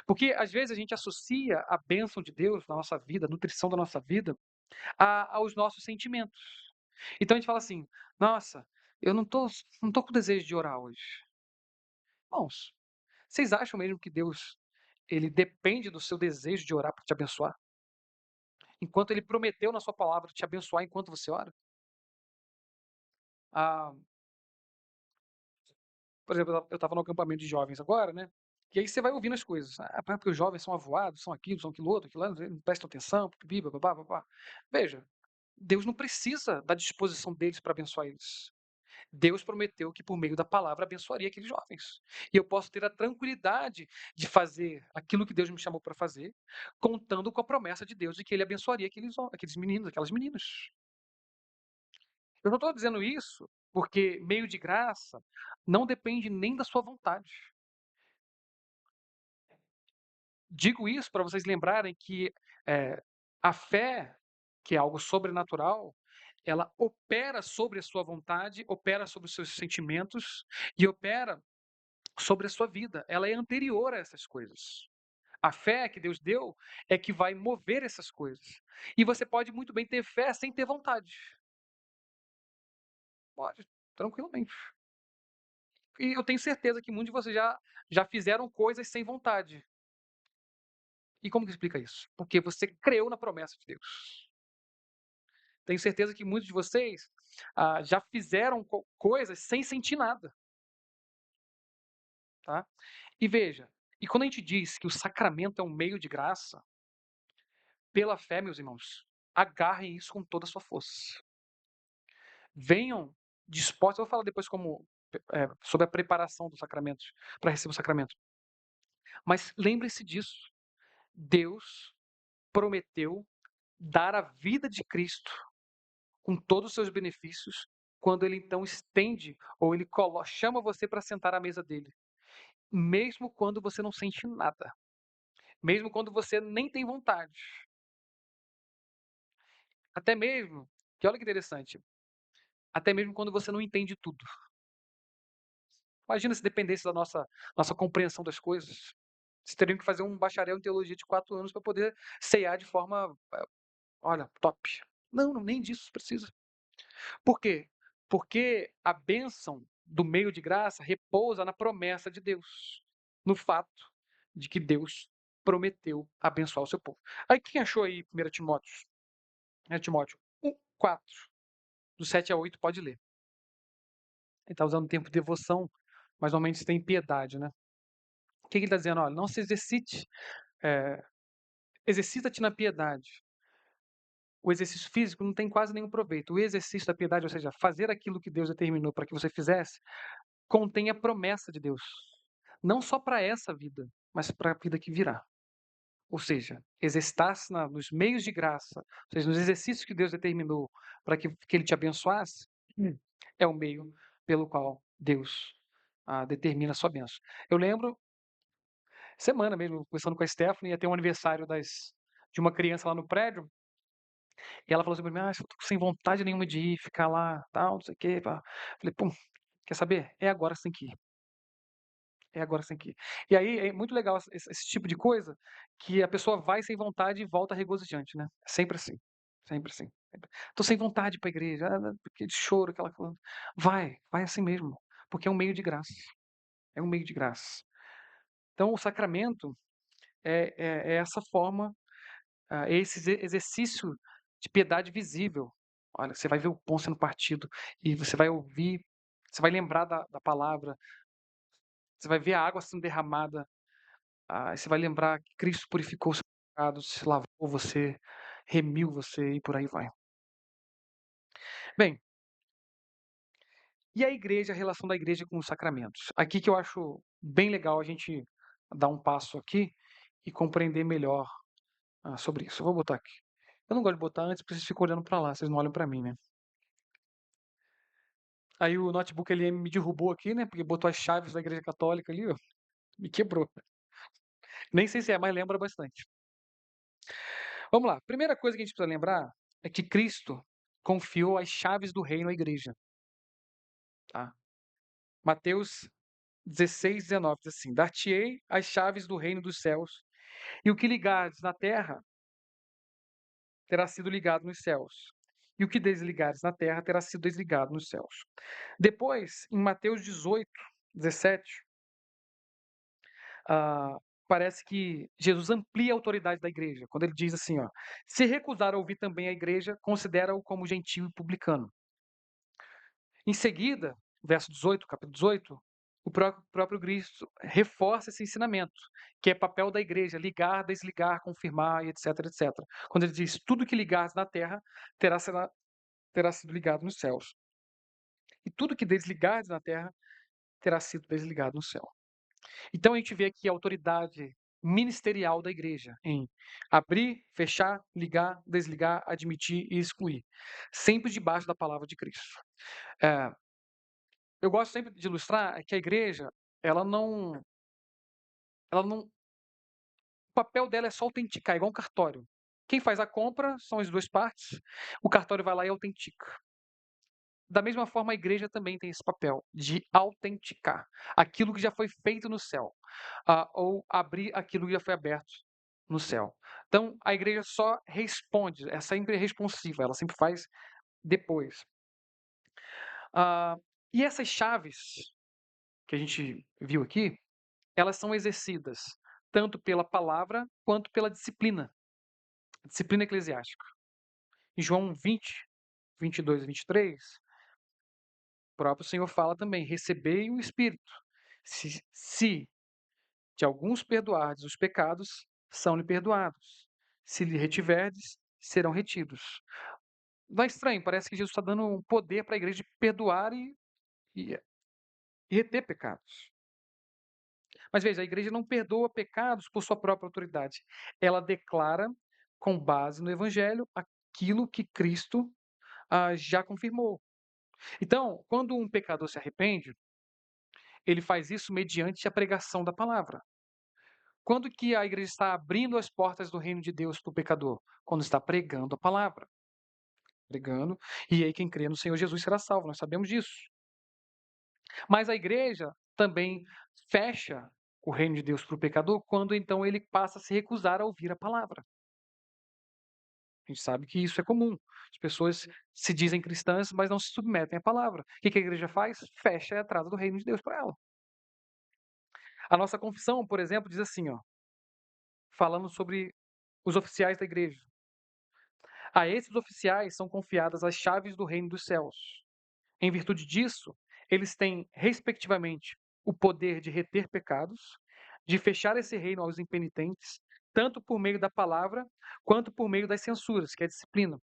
Porque às vezes a gente associa a bênção de Deus na nossa vida, a nutrição da nossa vida, aos nossos sentimentos. Então a gente fala assim: nossa, eu não tô com desejo de orar hoje. Irmãos, vocês acham mesmo que Deus ele depende do seu desejo de orar para te abençoar? Enquanto ele prometeu na sua palavra te abençoar enquanto você ora? Ah, por exemplo, eu estava no acampamento de jovens agora, né? E aí você vai ouvindo as coisas. Porque os jovens são avoados, são aquilo outro, não prestam atenção, pipi, babá, babá. Veja, Deus não precisa da disposição deles para abençoar eles. Deus prometeu que por meio da palavra abençoaria aqueles jovens. E eu posso ter a tranquilidade de fazer aquilo que Deus me chamou para fazer, contando com a promessa de Deus de que ele abençoaria aqueles meninos, aquelas meninas. Eu não estou dizendo isso porque meio de graça não depende nem da sua vontade. Digo isso para vocês lembrarem que a fé, que é algo sobrenatural, ela opera sobre a sua vontade, opera sobre os seus sentimentos e opera sobre a sua vida. Ela é anterior a essas coisas. A fé que Deus deu é que vai mover essas coisas. E você pode muito bem ter fé sem ter vontade. Pode, tranquilamente. E eu tenho certeza que muitos de vocês já fizeram coisas sem vontade. E como que explica isso? Porque você creu na promessa de Deus. Tenho certeza que muitos de vocês já fizeram coisas sem sentir nada. Tá? E veja, e quando a gente diz que o sacramento é um meio de graça, pela fé, meus irmãos, agarrem isso com toda a sua força. Venham dispostos, eu vou falar depois sobre a preparação dos sacramentos, para receber o sacramento. Mas lembre-se disso, Deus prometeu dar a vida de Cristo com todos os seus benefícios, quando ele então estende, ou ele chama você para sentar à mesa dele. Mesmo quando você não sente nada. Mesmo quando você nem tem vontade. Até mesmo, que olha que interessante, até mesmo quando você não entende tudo. Imagina se dependesse da nossa compreensão das coisas. Vocês teriam que fazer um bacharel em teologia de 4 anos para poder ceiar de forma, olha, top. Não, nem disso precisa. Por quê? Porque a bênção do meio de graça repousa na promessa de Deus, no fato de que Deus prometeu abençoar o seu povo. Aí quem achou aí 1 Timóteo? 1 Timóteo 1, 4, do 7 a 8, pode ler. Ele está usando o tempo de devoção, mas normalmente isso tem piedade, né? O que ele está dizendo? Olha, não se exercite, exercita-te na piedade. O exercício físico não tem quase nenhum proveito. O exercício da piedade, ou seja, fazer aquilo que Deus determinou para que você fizesse, contém a promessa de Deus. Não só para essa vida, mas para a vida que virá. Ou seja, exercitar-se nos meios de graça, ou seja, nos exercícios que Deus determinou para que Ele te abençoasse, é o meio pelo qual Deus determina a sua bênção. Eu lembro, semana mesmo, conversando com a Stephanie, ia ter um aniversário de uma criança lá no prédio, e ela falou assim para mim, eu tô sem vontade nenhuma de ir, ficar lá, tal, não sei o quê. Pá. Falei, pô, quer saber? É agora que você tem que ir. É agora que você tem que ir. E aí é muito legal esse tipo de coisa, que a pessoa vai sem vontade e volta regozijante, né? Sempre assim. Sempre assim. Tô sem vontade para a igreja, aquele choro, aquela coisa. Vai assim mesmo, porque é um meio de graça. É um meio de graça. Então, o sacramento é essa forma, é esse exercício de piedade visível. Olha, você vai ver o pão sendo partido e você vai ouvir, você vai lembrar da palavra, você vai ver a água sendo derramada, você vai lembrar que Cristo purificou os seus pecados, lavou você, remiu você e por aí vai. Bem, e a igreja, a relação da igreja com os sacramentos? Aqui que eu acho bem legal a gente dar um passo aqui e compreender melhor sobre isso. Eu vou botar aqui. Eu não gosto de botar antes porque vocês ficam olhando para lá, vocês não olham para mim, né? Aí o notebook ele me derrubou aqui, né? Porque botou as chaves da igreja católica ali, ó, me quebrou. Nem sei se é, mas lembra bastante. Vamos lá. Primeira coisa que a gente precisa lembrar é que Cristo confiou as chaves do reino à igreja. Tá? Mateus 16, 19 diz assim: Dar-te-ei as chaves do reino dos céus, e o que ligares na terra terá sido ligado nos céus, e o que desligares na terra terá sido desligado nos céus. Depois, em Mateus 18, 17, ah, parece que Jesus amplia a autoridade da igreja, quando ele diz assim, ó, se recusar a ouvir também a igreja, considera-o como gentio e publicano. Em seguida, verso 18, capítulo 18, o próprio Cristo reforça esse ensinamento, que é papel da igreja, ligar, desligar, confirmar, etc, etc. Quando ele diz, tudo que ligares na terra terá sido ligado nos céus. E tudo que desligares na terra terá sido desligado no céu. Então a gente vê aqui a autoridade ministerial da igreja em abrir, fechar, ligar, desligar, admitir e excluir. Sempre debaixo da palavra de Cristo. Eu gosto sempre de ilustrar que a igreja, ela não, o papel dela é só autenticar, igual um cartório. Quem faz a compra são as duas partes, o cartório vai lá e autentica. Da mesma forma, a igreja também tem esse papel de autenticar aquilo que já foi feito no céu, ou abrir aquilo que já foi aberto no céu. Então, a igreja só responde, é sempre responsiva, ela sempre faz depois. E essas chaves que a gente viu aqui, elas são exercidas tanto pela palavra quanto pela disciplina eclesiástica. Em João 20, 22 e 23, o próprio Senhor fala também, recebei o Espírito. Se de alguns perdoardes os pecados, são-lhe perdoados. Se lhe retiverdes, serão retidos. Não é estranho, parece que Jesus está dando um poder para a igreja de perdoar e reter pecados. Mas veja, a igreja não perdoa pecados por sua própria autoridade. Ela declara, com base no evangelho, aquilo que Cristo já confirmou. Então, quando um pecador se arrepende, ele faz isso mediante a pregação da palavra. Quando que a igreja está abrindo as portas do reino de Deus para o pecador? Quando está pregando a palavra. Pregando, e aí quem crê no Senhor Jesus será salvo, nós sabemos disso. Mas a igreja também fecha o reino de Deus para o pecador quando então ele passa a se recusar a ouvir a palavra. A gente sabe que isso é comum. As pessoas se dizem cristãs, mas não se submetem à palavra. O que a igreja faz? Fecha a entrada do reino de Deus para ela. A nossa confissão, por exemplo, diz assim, ó, falando sobre os oficiais da igreja. A esses oficiais são confiadas as chaves do reino dos céus. Em virtude disso, eles têm, respectivamente, o poder de reter pecados, de fechar esse reino aos impenitentes, tanto por meio da palavra, quanto por meio das censuras, que é a disciplina,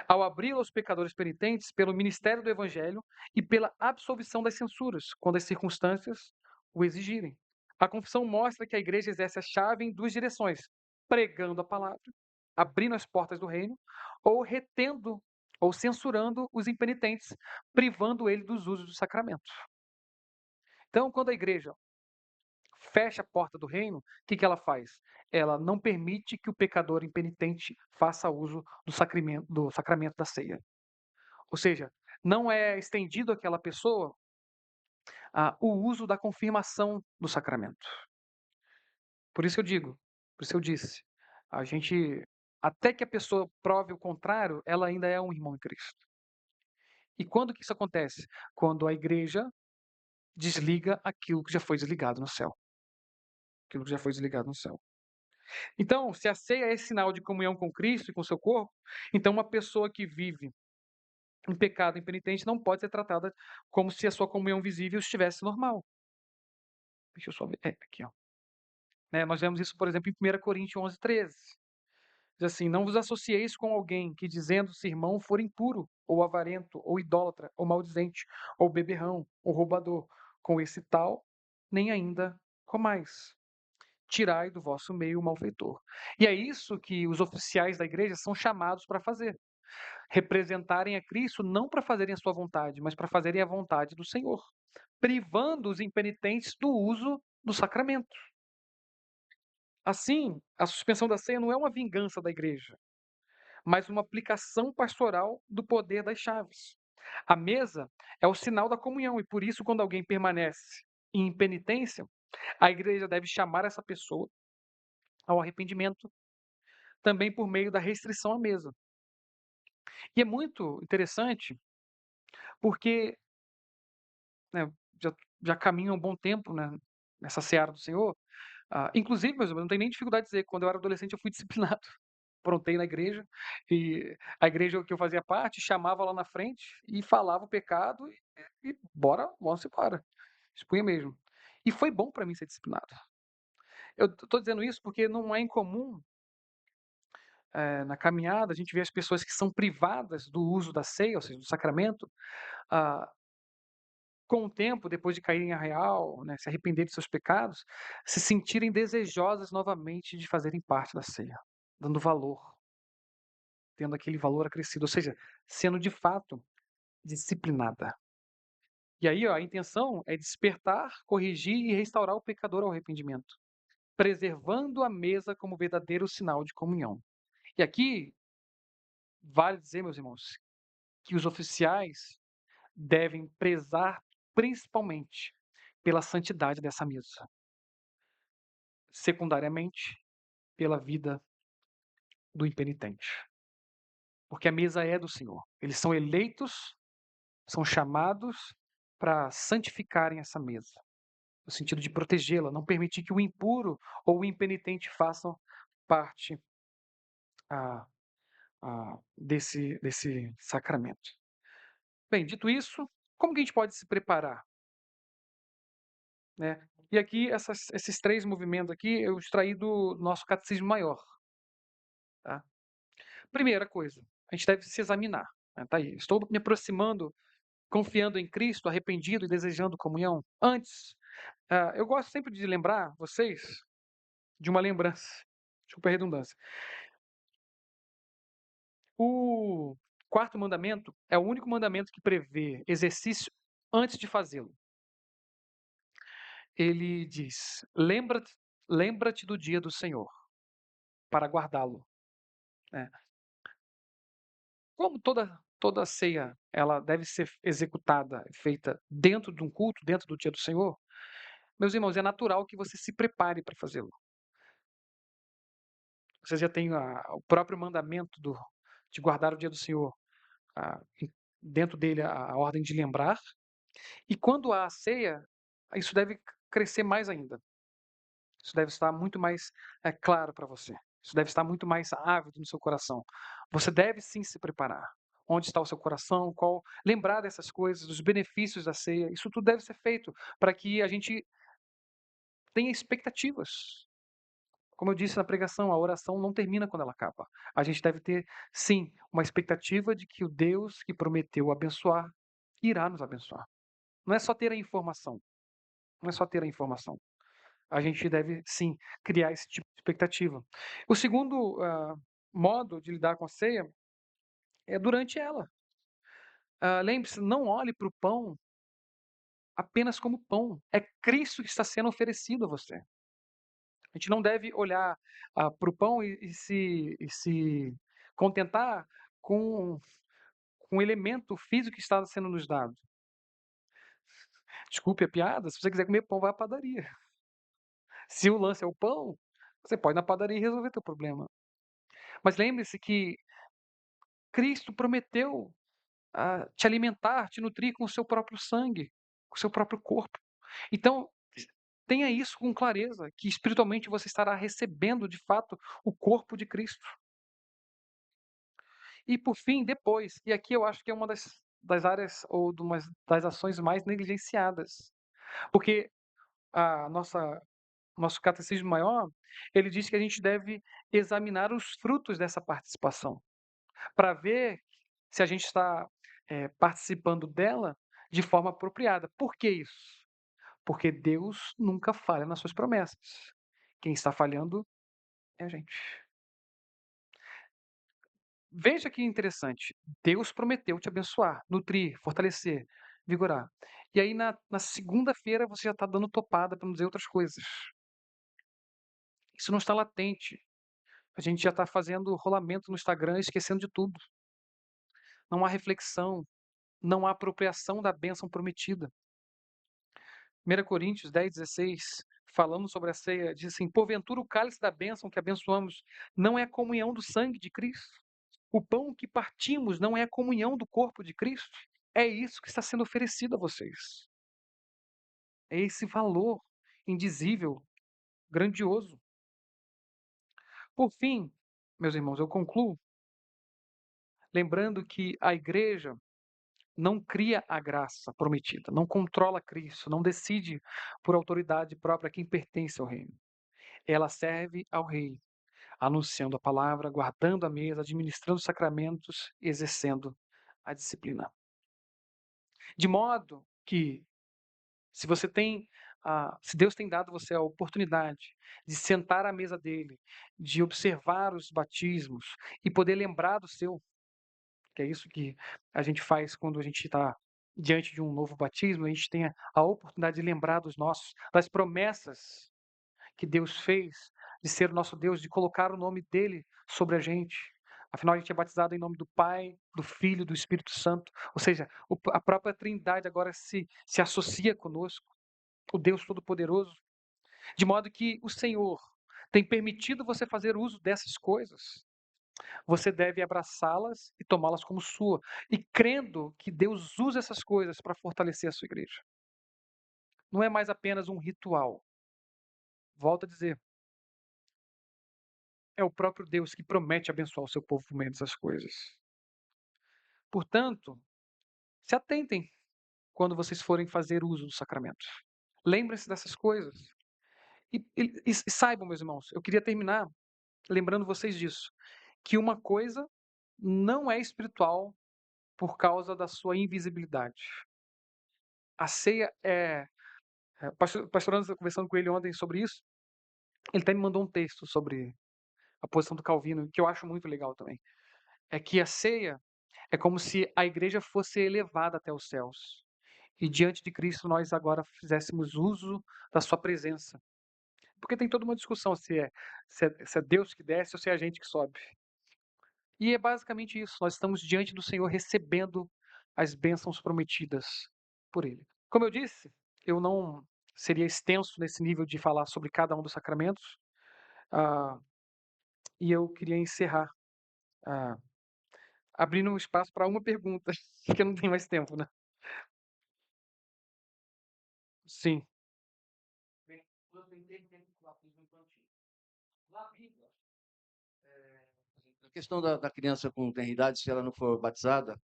ao abri-lo aos pecadores penitentes pelo ministério do evangelho e pela absolvição das censuras, quando as circunstâncias o exigirem. A confissão mostra que a igreja exerce a chave em duas direções: pregando a palavra, abrindo as portas do reino, ou retendo ou censurando os impenitentes, privando ele dos usos do sacramento. Então, quando a igreja fecha a porta do reino, o que ela faz? Ela não permite que o pecador impenitente faça uso do sacramento da ceia. Ou seja, não é estendido àquela pessoa o uso da confirmação do sacramento. Por isso eu digo, por isso eu disse, a gente, até que a pessoa prove o contrário, ela ainda é um irmão em Cristo. E quando que isso acontece? Quando a igreja desliga aquilo que já foi desligado no céu. Aquilo que já foi desligado no céu. Então, se a ceia é sinal de comunhão com Cristo e com seu corpo, então uma pessoa que vive em pecado impenitente não pode ser tratada como se a sua comunhão visível estivesse normal. Deixa eu só ver. Aqui, ó. Né, nós vemos isso, por exemplo, em 1 Coríntios 11:13. Diz assim: não vos associeis com alguém que, dizendo-se irmão, for impuro, ou avarento, ou idólatra, ou maldizente, ou beberrão, ou roubador. Com esse tal, nem ainda comais. Tirai do vosso meio o malfeitor. E é isso que os oficiais da igreja são chamados para fazer. Representarem a Cristo não para fazerem a sua vontade, mas para fazerem a vontade do Senhor, privando os impenitentes do uso do sacramento. Assim, a suspensão da ceia não é uma vingança da igreja, mas uma aplicação pastoral do poder das chaves. A mesa é o sinal da comunhão e por isso, quando alguém permanece em impenitência, a igreja deve chamar essa pessoa ao arrependimento, também por meio da restrição à mesa. E é muito interessante porque, né, já caminho há um bom tempo, né, nessa seara do Senhor. Inclusive, meus irmãos, não tenho nem dificuldade de dizer, quando eu era adolescente eu fui disciplinado. Aprontei na igreja, e a igreja que eu fazia parte chamava lá na frente e falava o pecado e bora, vamos embora. Expunha mesmo. E foi bom para mim ser disciplinado. Eu estou dizendo isso porque não é incomum, na caminhada, a gente vê as pessoas que são privadas do uso da ceia, ou seja, do sacramento, ah, com o tempo, depois de caírem a real, né, se arrependerem de seus pecados, se sentirem desejosas novamente de fazerem parte da ceia, dando valor, tendo aquele valor acrescido, ou seja, sendo de fato disciplinada. E aí, ó, a intenção é despertar, corrigir e restaurar o pecador ao arrependimento, preservando a mesa como verdadeiro sinal de comunhão. E aqui, vale dizer, meus irmãos, que os oficiais devem prezar principalmente pela santidade dessa mesa, secundariamente pela vida do impenitente. Porque a mesa é do Senhor. Eles são eleitos, são chamados para santificarem essa mesa, no sentido de protegê-la, não permitir que o impuro ou o impenitente façam parte ah, desse sacramento. Bem, dito isso, como que a gente pode se preparar? Né? E aqui, esses três movimentos aqui, eu extraí do nosso Catecismo Maior. Tá? Primeira coisa, a gente deve se examinar. Né? Tá aí. Estou me aproximando, confiando em Cristo, arrependido e desejando comunhão? Antes, eu gosto sempre de lembrar vocês de uma lembrança. Desculpa a redundância. O quarto mandamento é o único mandamento que prevê exercício antes de fazê-lo. Ele diz: lembra-te do dia do Senhor, para guardá-lo. Né? Como toda ceia ela deve ser executada, feita dentro de um culto, dentro do dia do Senhor, meus irmãos, é natural que você se prepare para fazê-lo. Você já tem o próprio mandamento de guardar o dia do Senhor, dentro dele a ordem de lembrar, e quando há a ceia, isso deve crescer mais ainda. Isso deve estar muito mais claro para você. Isso deve estar muito mais ávido no seu coração. Você deve sim se preparar. Onde está o seu coração? Lembrar dessas coisas, dos benefícios da ceia. Isso tudo deve ser feito para que a gente tenha expectativas. Como eu disse na pregação, a oração não termina quando ela acaba. A gente deve ter, sim, uma expectativa de que o Deus que prometeu abençoar irá nos abençoar. Não é só ter a informação. Não é só ter a informação. A gente deve, sim, criar esse tipo de expectativa. O segundo modo de lidar com a ceia é durante ela. Lembre-se, não olhe para o pão apenas como pão. É Cristo que está sendo oferecido a você. A gente não deve olhar para o pão e se contentar com o elemento físico que está sendo nos dado. Desculpe a piada, se você quiser comer pão, vai à padaria. Se o lance é o pão, você pode ir na padaria e resolver teu problema. Mas lembre-se que Cristo prometeu te alimentar, te nutrir com o seu próprio sangue, com o seu próprio corpo. Então, tenha isso com clareza, que espiritualmente você estará recebendo de fato o corpo de Cristo. E por fim, depois, e aqui eu acho que é uma das áreas ou de uma das ações mais negligenciadas, porque a nosso catecismo maior, ele diz que a gente deve examinar os frutos dessa participação, para ver se a gente está participando dela de forma apropriada. Por que isso? Porque Deus nunca falha nas suas promessas. Quem está falhando é a gente. Veja que interessante. Deus prometeu te abençoar, nutrir, fortalecer, vigorar. E aí na segunda-feira você já está dando topada, para não dizer outras coisas. Isso não está latente. A gente já está fazendo rolamento no Instagram, esquecendo de tudo. Não há reflexão, não há apropriação da bênção prometida. 1 Coríntios 10:16, falando sobre a ceia, diz assim: porventura o cálice da bênção que abençoamos não é a comunhão do sangue de Cristo? O pão que partimos não é a comunhão do corpo de Cristo? É isso que está sendo oferecido a vocês. É esse valor indizível, grandioso. Por fim, meus irmãos, eu concluo lembrando que a igreja não cria a graça prometida, não controla Cristo, não decide por autoridade própria quem pertence ao reino. Ela serve ao rei, anunciando a palavra, guardando a mesa, administrando os sacramentos e exercendo a disciplina. De modo que, se você tem, se Deus tem dado você a oportunidade de sentar à mesa dele, de observar os batismos e poder lembrar do seu, que é isso que a gente faz quando a gente está diante de um novo batismo, a gente tem a oportunidade de lembrar dos nossos, das promessas que Deus fez de ser o nosso Deus, de colocar o nome dele sobre a gente. Afinal, a gente é batizado em nome do Pai, do Filho, do Espírito Santo. Ou seja, a própria Trindade agora se associa conosco, o Deus Todo-Poderoso. De modo que o Senhor tem permitido você fazer uso dessas coisas. Você deve abraçá-las e tomá-las como sua. E crendo que Deus usa essas coisas para fortalecer a sua igreja. Não é mais apenas um ritual. Volto a dizer, é o próprio Deus que promete abençoar o seu povo por meio dessas coisas. Portanto, se atentem quando vocês forem fazer uso dos sacramentos. Lembrem-se dessas coisas. E saibam, meus irmãos, eu queria terminar lembrando vocês disso, que uma coisa não é espiritual por causa da sua invisibilidade. A ceia pastor Anderson, conversando com ele ontem sobre isso, ele até me mandou um texto sobre a posição do Calvino, que eu acho muito legal também. É que a ceia é como se a igreja fosse elevada até os céus. E diante de Cristo nós agora fizéssemos uso da sua presença. Porque tem toda uma discussão se é Deus que desce ou se é a gente que sobe. E é basicamente isso. Nós estamos diante do Senhor recebendo as bênçãos prometidas por Ele. Como eu disse, eu não seria extenso nesse nível de falar sobre cada um dos sacramentos. ah, e eu queria encerrar ah, abrindo um espaço para uma pergunta, porque eu não tenho mais tempo, né? Sim. Bem, quando eu entrei dentro do batismo infantil, na Bíblia, A questão da criança com tenridade, se ela não for batizada,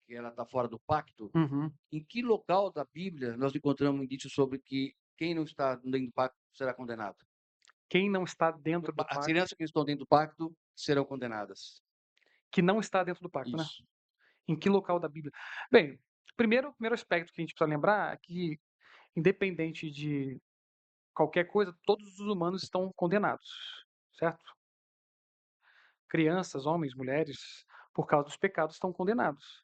que ela está fora do pacto, Uhum. em que local da Bíblia nós encontramos um indício sobre que quem não está dentro do pacto será condenado? Quem não está dentro do As pacto, crianças que estão dentro do pacto serão condenadas. que não está dentro do pacto, né? Isso. Em que local da Bíblia? Bem, primeiro aspecto que a gente precisa lembrar é que, independente de qualquer coisa, todos os humanos estão condenados, certo? Crianças, homens, mulheres, por causa dos pecados, estão condenados.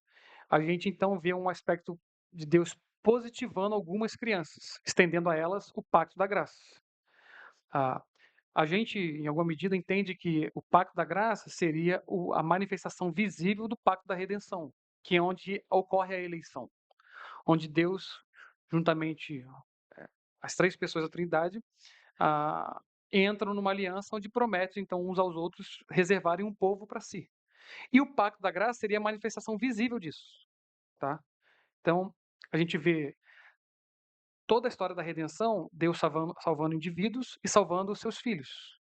A gente então vê um aspecto de Deus positivando algumas crianças, estendendo a elas o pacto da graça. Ah, a gente, em alguma medida, entende que o pacto da graça seria a manifestação visível do pacto da redenção, que é onde ocorre a eleição, onde Deus, juntamente as três pessoas da Trindade, ah, entram numa aliança onde promete, então, uns aos outros reservarem um povo para si. E o pacto da graça seria a manifestação visível disso, tá? Então, a gente vê toda a história da redenção, Deus salvando indivíduos e salvando os seus filhos.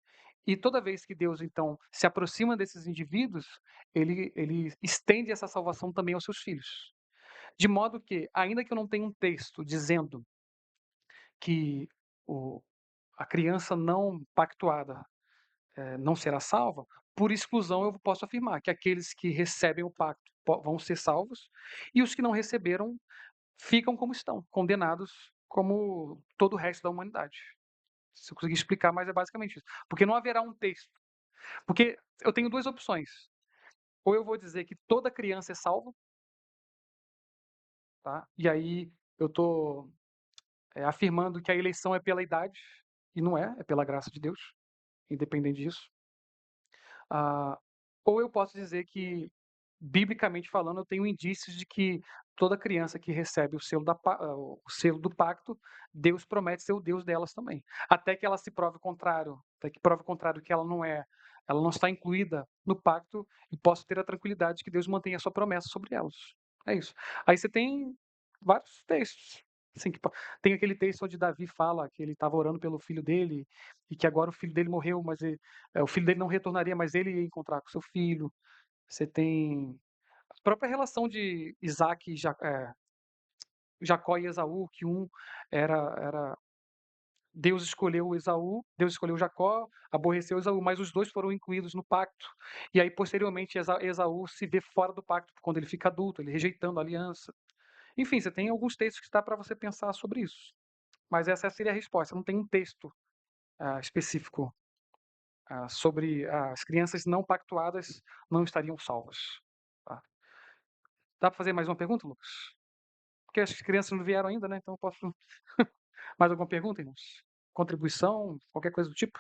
E toda vez que Deus, então, se aproxima desses indivíduos, ele estende essa salvação também aos seus filhos. De modo que, ainda que eu não tenha um texto dizendo que a criança não pactuada não será salva, por exclusão eu posso afirmar que aqueles que recebem o pacto vão ser salvos e os que não receberam ficam como estão, condenados como todo o resto da humanidade. Se eu conseguir explicar, mas é basicamente isso. Porque não haverá um texto. Porque eu tenho duas opções. Ou eu vou dizer que toda criança é salva, tá? E aí eu estou afirmando que a eleição é pela idade, e não é pela graça de Deus, independente disso. Ah, ou eu posso dizer que, biblicamente falando, eu tenho indícios de que toda criança que recebe o selo do pacto, Deus promete ser o Deus delas também. Até que ela se prove o contrário, até que prove o contrário, que ela não está incluída no pacto, e posso ter a tranquilidade que Deus mantém a sua promessa sobre elas. É isso. Aí você tem vários textos. Assim, tem aquele texto onde Davi fala que ele estava orando pelo filho dele e que agora o filho dele morreu, mas o filho dele não retornaria, mas ele ia encontrar com seu filho. Você tem a própria relação de Isaac e Jacó e Esaú, que um era Deus escolheu Esaú, Deus escolheu Jacó, aborreceu Esaú, mas os dois foram incluídos no pacto. E aí, posteriormente, Esaú se vê fora do pacto quando ele fica adulto, ele rejeitando a aliança. Enfim, você tem alguns textos que dá para você pensar sobre isso. Mas essa seria a resposta. Não tem um texto específico sobre as crianças não pactuadas não estariam salvas. Tá? Dá para fazer mais uma pergunta, Lucas? Porque as crianças não vieram ainda, né? Então eu posso. Mais alguma pergunta, irmãos? Contribuição? Qualquer coisa do tipo?